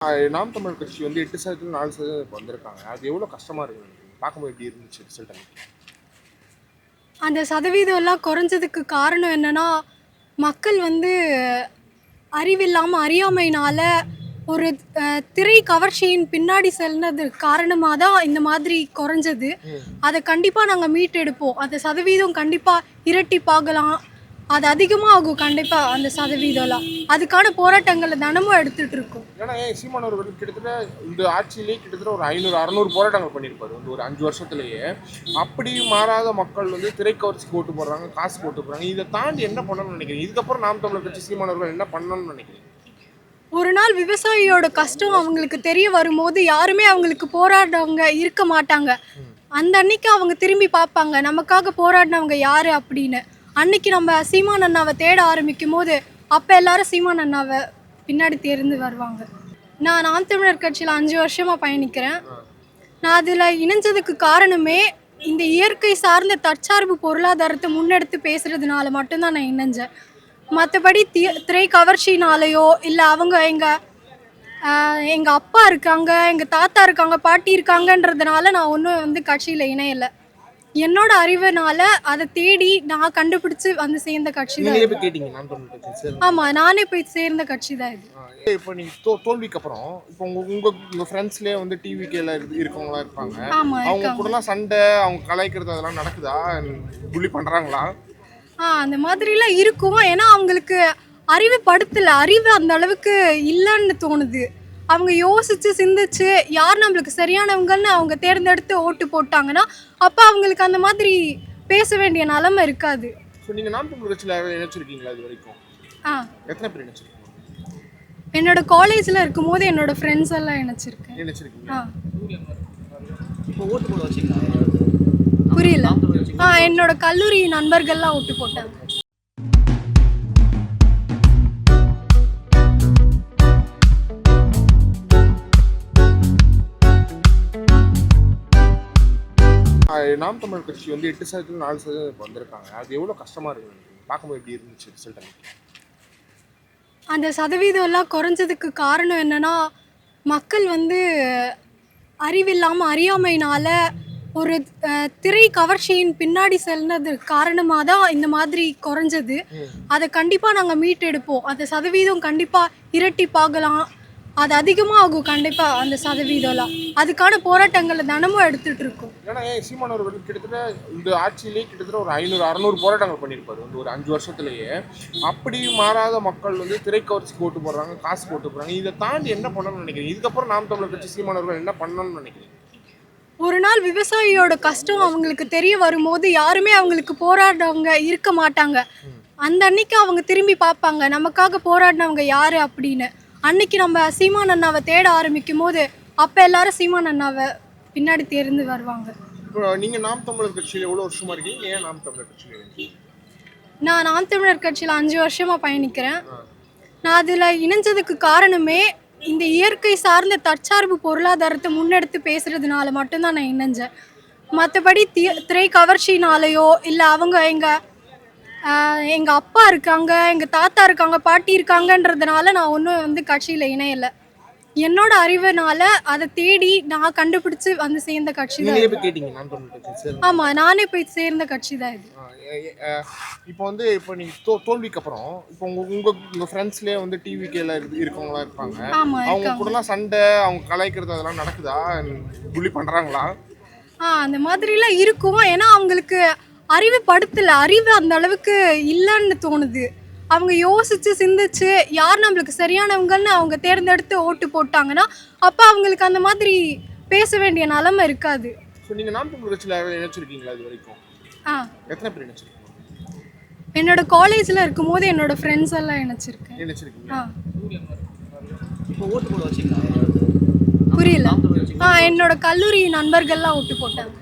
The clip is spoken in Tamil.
நாம் தமிழர் கட்சி வந்து 8% 4% இப்போ வந்திருக்காங்க. அது எவ்வளோ கஷ்டமா இருக்கு நினைக்கிறீங்க? பார்க்கும்போது எப்படி இருந்துச்சு ரிசல்ட் அன்னைக்கு? அந்த சதவீதம்லாம் குறைஞ்சதுக்கு காரணம் என்னன்னா, மக்கள் வந்து அறிவில்லாம அறியாமையினால ஒரு திரை கவர்ச்சியின் பின்னாடி செல்னது காரணமாக தான் இந்த மாதிரி குறைஞ்சது. அதை கண்டிப்பாக நாங்கள் மீட்டெடுப்போம். அந்த சதவீதம் கண்டிப்பாக இரட்டிப்பாகலாம். அது அதிகமாக ஆகும் கண்டிப்பாக அந்த சதவீதம்லாம். அதுக்கான போராட்டங்களை தினமும் எடுத்துட்டு இருக்கோம். ஏன்னா சீமான் அவர்கள் கிட்டத்தட்ட இந்த ஆட்சியிலேயே கிட்டத்தட்ட ஒரு 500 600 போராட்டங்கள் பண்ணியிருப்பாரு வந்து ஒரு 5 வருஷத்துலேயே. அப்படி மாறாத மக்கள் வந்து திரைக்கவர்ச்சிக்கு ஓட்டு போடுறாங்க, காசு போட்டு போடுறாங்க. இதை தாண்டி என்ன பண்ணணும்னு நினைக்கிறீங்க? இதுக்கப்புறம் நாம் தமிழர் கட்சி சீமான் அவர்கள் என்ன பண்ணணும்னு நினைக்கிறீங்க? ஒரு நாள் விவசாயியோட கஷ்டம் அவங்களுக்கு தெரிய வரும்போது யாருமே அவங்களுக்கு போராடுறவங்க இருக்க மாட்டாங்க. அந்த அன்னைக்கு அவங்க திரும்பி பார்ப்பாங்க, நமக்காக போராடினவங்க யாரு அப்படின்னு. அன்னைக்கு நம்ம சீமான் அண்ணாவை தேட ஆரம்பிக்கும் போது அப்போ எல்லாரும் சீமான் அண்ணாவை பின்னாடி தேர்ந்து வருவாங்க. நான் நாம் தமிழர் கட்சியில் 5 வருஷமாக பயணிக்கிறேன். நான் அதில் இணைஞ்சதுக்கு காரணமே இந்த இயற்கை சார்ந்த தற்சார்பு பொருளாதாரத்தை முன்னெடுத்து பேசுறதுனால மட்டும்தான் நான் இணைஞ்சேன். மற்றபடி திரை கவர்ச்சினாலேயோ இல்லை அவங்க எங்கள் அப்பா இருக்காங்க, எங்கள் தாத்தா இருக்காங்க, பாட்டி இருக்காங்கன்றதுனால நான் ஒன்றும் வந்து கட்சியில் இணையலை. என்னோட அறிவுனால அதை தேடி நான் கண்டுபிடிச்சு வந்து சேர்ந்த கட்சி தான். ஆமாம், நானே போய் சேர்ந்த கட்சி தான் இது. இப்போ நீங்கள் தோல்விக்கு அப்புறம் இப்போ உங்கள் ஃப்ரெண்ட்ஸ்லேயே வந்து டிவிக்கேல இருக்கவங்களா இருப்பாங்க. அவங்க கூடலாம் சண்டை, அவங்க கலாய்க்கிறது அதெல்லாம் நடக்குதா? புள்ளி பண்ணுறாங்களா? அந்த மாதிரிலாம் இருக்கும். ஏன்னா அவங்களுக்கு அறிவு அந்த அளவுக்கு இல்லைன்னு தோணுது. அவங்க யோசித்து சிந்திச்சு யார் நம்மளுக்கு சரியானவங்கன்னு அவங்க தேர்ந்தெடுத்து ஓட்டு போட்டாங்கன்னா அப்போ அவங்களுக்கு அந்த மாதிரி பேச வேண்டிய நிலைமை இருக்காது. ஸோ நீங்கள் நாம் தமிழர் கட்சியில் நினைச்சிருக்கீங்களா இது வரைக்கும்? எத்தனை பேர் நினைச்சிருக்கீங்க? என்னோட காலேஜில் இருக்கும்போது என்னோட ஃப்ரெண்ட்ஸ் எல்லாம் நினைச்சிருக்கேன். புரியல. என்னோட கல்லூரி நண்பர்கள்லாம் ஓட்டு போட்டாங்க. நாம் தமிழர் கட்சி வந்து 8% 4% இப்போ வந்திருக்காங்க. அது எவ்வளோ கஷ்டமா இருக்கு நினைக்கிறீங்க? பார்க்கும்போது எப்படி இருந்துச்சு ரிசல்ட் அன்னைக்கு? அந்த சதவீதம்லாம் குறைஞ்சதுக்கு காரணம் என்னன்னா, மக்கள் வந்து அறிவில்லாமல் அறியாமையினால ஒரு திரை கவர்ச்சியின் பின்னாடி செல்னது காரணமாக தான் இந்த மாதிரி குறைஞ்சது. அதை கண்டிப்பாக நாங்கள் மீட்டெடுப்போம். அந்த சதவீதம் கண்டிப்பாக இரட்டிப்பாகலாம். அது அதிகமாக ஆகும் கண்டிப்பாக அந்த சதவீதம்லாம். அதுக்கான போராட்டங்களை தினமும் எடுத்துட்டு இருக்கோம். ஏன்னா சீமான் அவர்கள் கிட்டத்தட்ட இந்த ஆட்சியிலேயே கிட்டத்தட்ட ஒரு 500 600 போராட்டங்கள் பண்ணியிருப்பாரு வந்து ஒரு 5 வருஷத்துலேயே. அப்படி மாறாத மக்கள் வந்து திரைக்கவர்ச்சிக்கு ஓட்டு போடுறாங்க, காசு போட்டு போடுறாங்க. இதை தாண்டி என்ன பண்ணணும்னு நினைக்கிறீங்க? இதுக்கப்புறம் நாம் தமிழர் கட்சி சீமான் அவர்கள் என்ன பண்ணணும்னு நினைக்கிறீங்க? ஒரு நாள் விவசாயியோட கஷ்டம் அவங்களுக்கு தெரிய வரும்போது யாருமே அவங்களுக்கு போராடுறவங்க இருக்க மாட்டாங்க. அந்த அன்னைக்கு அவங்க திரும்பி பார்ப்பாங்க, நமக்காக போராடினவங்க யாரு அப்படின்னு. அன்னைக்கு நம்ம சீமான் அண்ணாவை தேட ஆரம்பிக்கும் போது அப்போ எல்லாரும் சீமான் அண்ணாவை பின்னாடி தேர்ந்து வருவாங்க. இப்போ நீங்கள் நாம் தமிழர் கட்சியில் எவ்வளோ வருஷமா இருக்கீங்க? ஏன் நாம் தமிழர் கட்சியில்? நான் நாம் தமிழர் கட்சியில் 5 வருஷமாக பயணிக்கிறேன். நான் அதில் இணைஞ்சதுக்கு காரணமே இந்த இயற்கை சார்ந்த தற்சார்பு பொருளாதாரத்தை முன்னெடுத்து பேசுறதுனால மட்டும்தான் நான் இணைஞ்சேன். மற்றபடி திரை கவர்ச்சினாலேயோ இல்லை அவங்க எங்கள் அப்பா இருக்காங்க, எங்கள் தாத்தா இருக்காங்க, பாட்டி இருக்காங்கன்றதுனால நான் ஒன்றும் வந்து கட்சியில் இணையலை. என்னோட அறிவுனால அதை தேடி நான் கண்டுபிடிச்சு வந்து சேர்ந்த கட்சி தான். ஆமாம், நானே போய் சேர்ந்த கட்சி தான் இது. இப்போ வந்து இப்போ நீங்கள் தோல்விக்கு அப்புறம் இப்போ உங்கள் ஃப்ரெண்ட்ஸ்லேயே வந்து டிவிக்கேல இருக்கவங்களா இருப்பாங்க. அவங்க கூடலாம் சண்டை, அவங்க கலாய்க்கிறது அதெல்லாம் நடக்குதா? புள்ளி பண்ணுறாங்களா? அந்த மாதிரிலாம் இருக்கும். ஏன்னா அவங்களுக்கு அறிவு அந்த அளவுக்கு இல்லைன்னு தோணுது. அவங்க யோசித்து சிந்திச்சு யார் நம்மளுக்கு சரியானவங்கன்னு அவங்க தேர்ந்தெடுத்து ஓட்டு போட்டாங்கன்னா அப்போ அவங்களுக்கு அந்த மாதிரி பேச வேண்டிய நிலைமை இருக்காது. ஸோ நீங்கள் நாம் தமிழர் கட்சியில் நினைச்சிருக்கீங்களா இது வரைக்கும்? எத்தனை பேர் நினைச்சிருக்கீங்க? என்னோட காலேஜில் இருக்கும்போது என்னோட ஃப்ரெண்ட்ஸ் எல்லாம் நினைச்சிருக்கேன். புரியல. என்னோட கல்லூரி நண்பர்கள்லாம் ஓட்டு போட்டாங்க.